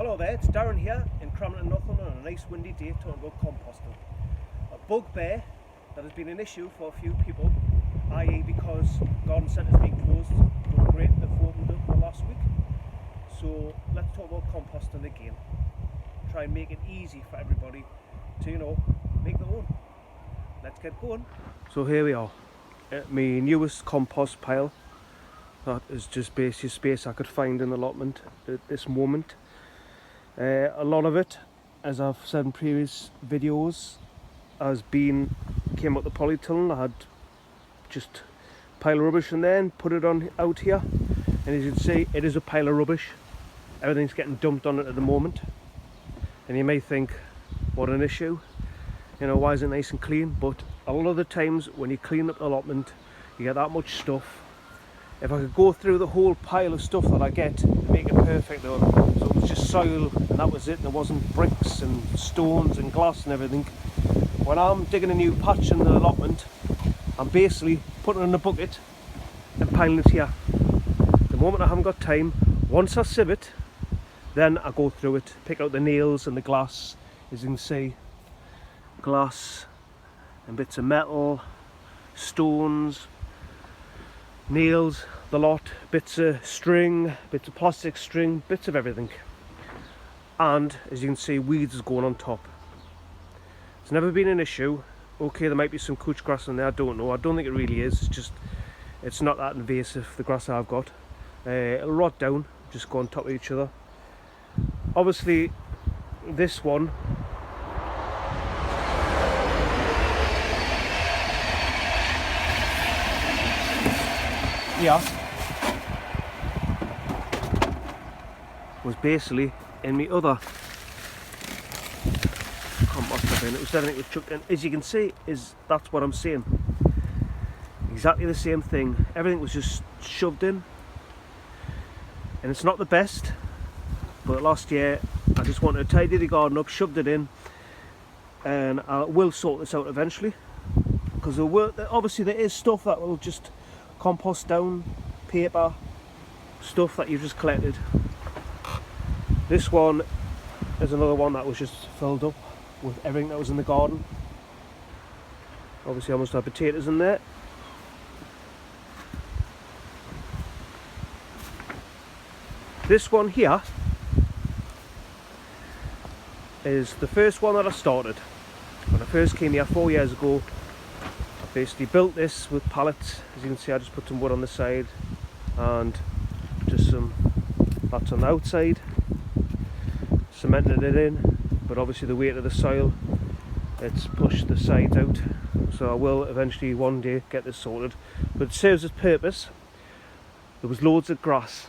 Hello there, it's Darren here in Cramlington, Northern on a nice windy day talking about composting. A bugbear that has been an issue for a few people, i.e. because garden centres being closed, doing great, they've opened up the last week. So let's talk about composting again. Try and make it easy for everybody to, make their own. Let's get going. So here we are, at my newest compost pile. That is just basically space I could find in the allotment at this moment. A lot of it, as I've said in previous videos, came out the polytunnel. I had just a pile of rubbish in there and put it on out here. And as you can see, it is a pile of rubbish. Everything's getting dumped on it at the moment. And you may think, what an issue. Why is it nice and clean? But a lot of the times when you clean up the allotment, you get that much stuff. If I could go through the whole pile of stuff that I get and make it perfect though, so it was just soil and that was it, there wasn't bricks and stones and glass and everything. When I'm digging a new patch in the allotment, I'm basically putting it in a bucket and piling it here. The moment I haven't got time, once I sieve it, then I go through it, pick out the nails and the glass, as you can see, glass and bits of metal, stones, nails, the lot, bits of string, bits of plastic string, bits of everything. And as you can see, weeds is going on top. It's never been an issue. Okay, there might be some couch grass in there, I don't know. I don't think it really is. It's not that invasive, the grass I've got. It'll rot down, just go on top of each other. Obviously, this one, was basically in my other compost bin. It was everything was chucked in. As you can see, that's what I'm saying. Exactly the same thing. Everything was just shoved in, and it's not the best. But last year, I just wanted to tidy the garden up, shoved it in, and I will sort this out eventually. Because obviously there is stuff that will just compost down, paper, stuff that you've just collected. This one is another one that was just filled up with everything that was in the garden. Obviously I must have potatoes in there. This one here is the first one that I started. When I first came here 4 years ago, I basically built this with pallets. As you can see, I just put some wood on the side and just some flats on the outside, cemented it in, but obviously the weight of the soil, it's pushed the sides out, so I will eventually one day get this sorted. But it serves its purpose. There was loads of grass,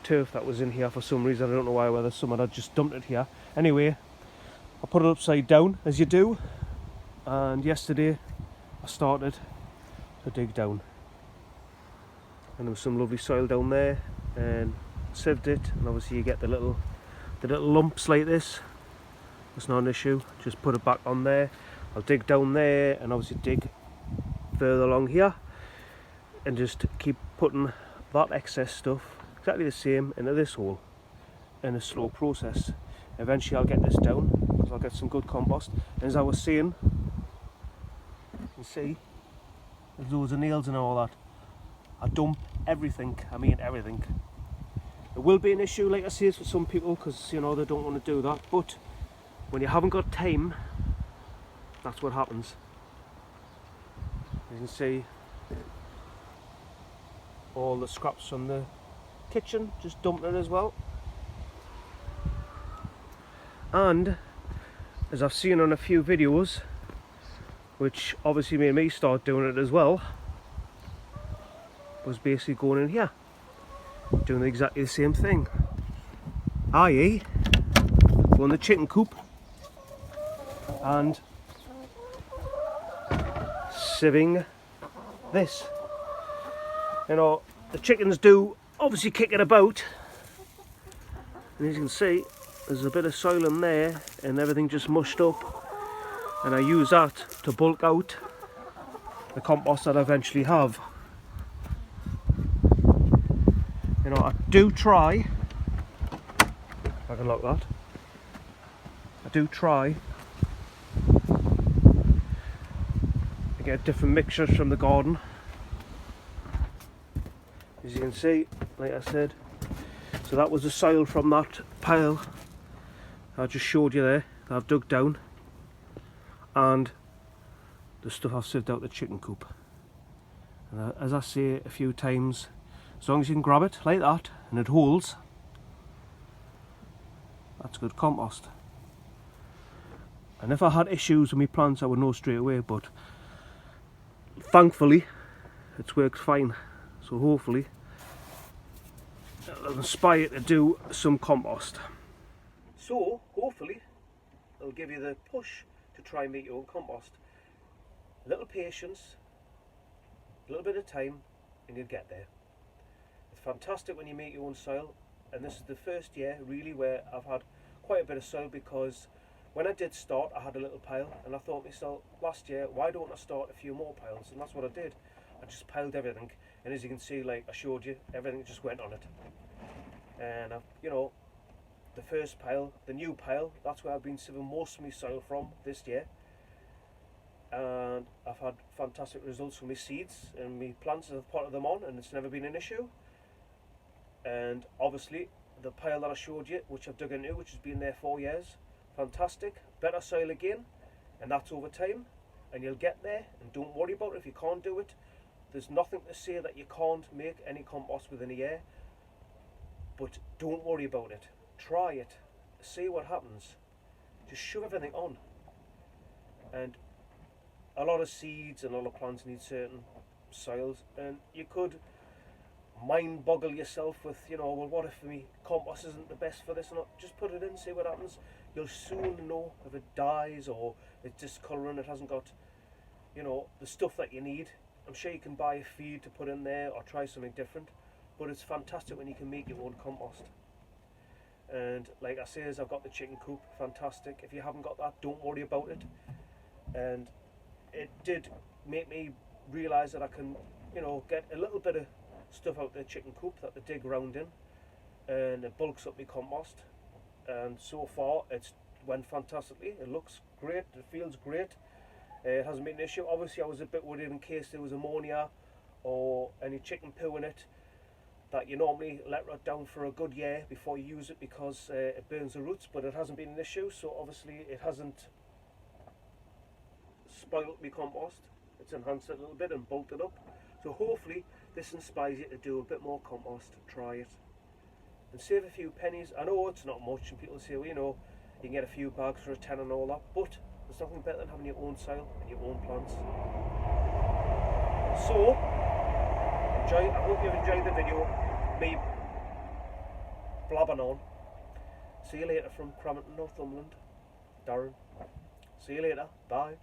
turf that was in here for some reason. I don't know why, whether someone had just dumped it here. Anyway, I put it upside down as you do, and yesterday I started to dig down, and there was some lovely soil down there, and sieved it, and obviously you get the little lumps like this. It's not an issue, just put it back on there. I'll dig down there and obviously dig further along here, and just keep putting that excess stuff exactly the same into this hole in a slow process. Eventually I'll get this down because I'll get some good compost. And as I was saying, you can see there's loads of nails and all that. I dump everything, I mean everything. It will be an issue, like I say, for some people, because they don't want to do that, but when you haven't got time, that's what happens. You can see all the scraps from the kitchen, just dumped it as well. And as I've seen on a few videos, which obviously made me start doing it as well, was basically going in here, doing exactly the same thing, i.e. go in the chicken coop and sieving this. The chickens do obviously kick it about, and as you can see, there's a bit of soil in there and everything just mushed up, and I use that to bulk out the compost that I eventually have. I do try I can lock that. I do try to get different mixtures from the garden. As you can see, like I said, so that was the soil from that pile I just showed you there that I've dug down, and the stuff I've sieved out the chicken coop. And as I say a few times, as long as you can grab it like that and it holds, that's good compost. And if I had issues with my plants, I would know straight away, but thankfully it's worked fine. So hopefully it'll inspire you to do some compost. So hopefully it'll give you the push to try and make your own compost. A little patience, a little bit of time, and you'll get there. It's fantastic when you make your own soil, and this is the first year really where I've had quite a bit of soil, because when I did start I had a little pile, and I thought to myself last year, why don't I start a few more piles? And that's what I did. I just piled everything, and as you can see, like I showed you, everything just went on it. And you know, the first pile, the new pile, that's where I've been sieving most of my soil from this year, and I've had fantastic results from my seeds, and my plants have potted them on, and it's never been an issue. And obviously the pile that I showed you, which I've dug into, which has been there 4 years, fantastic, better soil again, and that's over time, and you'll get there. And don't worry about it if you can't do it. There's nothing to say that you can't make any compost within a year, but don't worry about it. Try it, see what happens. Just shove everything on. And a lot of seeds and a lot of plants need certain soils, and you could mind boggle yourself with, you know, well, what if my compost isn't the best for this or not? Just put it in, see what happens. You'll soon know if it dies or it's discolouring, it hasn't got, you know, the stuff that you need. I'm sure you can buy a feed to put in there or try something different, but it's fantastic when you can make your own compost. And like I say, as I've got the chicken coop, fantastic. If you haven't got that, don't worry about it. And it did make me realise that I can, you know, get a little bit of stuff out the chicken coop that they dig round in, and it bulks up my compost. And so far it's went fantastically. It looks great, it feels great. It hasn't been an issue. Obviously I was a bit worried in case there was ammonia or any chicken poo in it, that you normally let rot down for a good year before you use it, because it burns the roots, but it hasn't been an issue. So obviously it hasn't spoiled my compost, it's enhanced it a little bit and bulked it up. So hopefully this inspires you to do a bit more compost. Try it and save a few pennies. I know it's not much, and people say, well, you know, you can get a few bags for a tenner and all that, but there's nothing better than having your own soil and your own plants. So I hope you've enjoyed the video, me blabbing on. See you later from Crampton, Northumberland. Darren. See you later. Bye.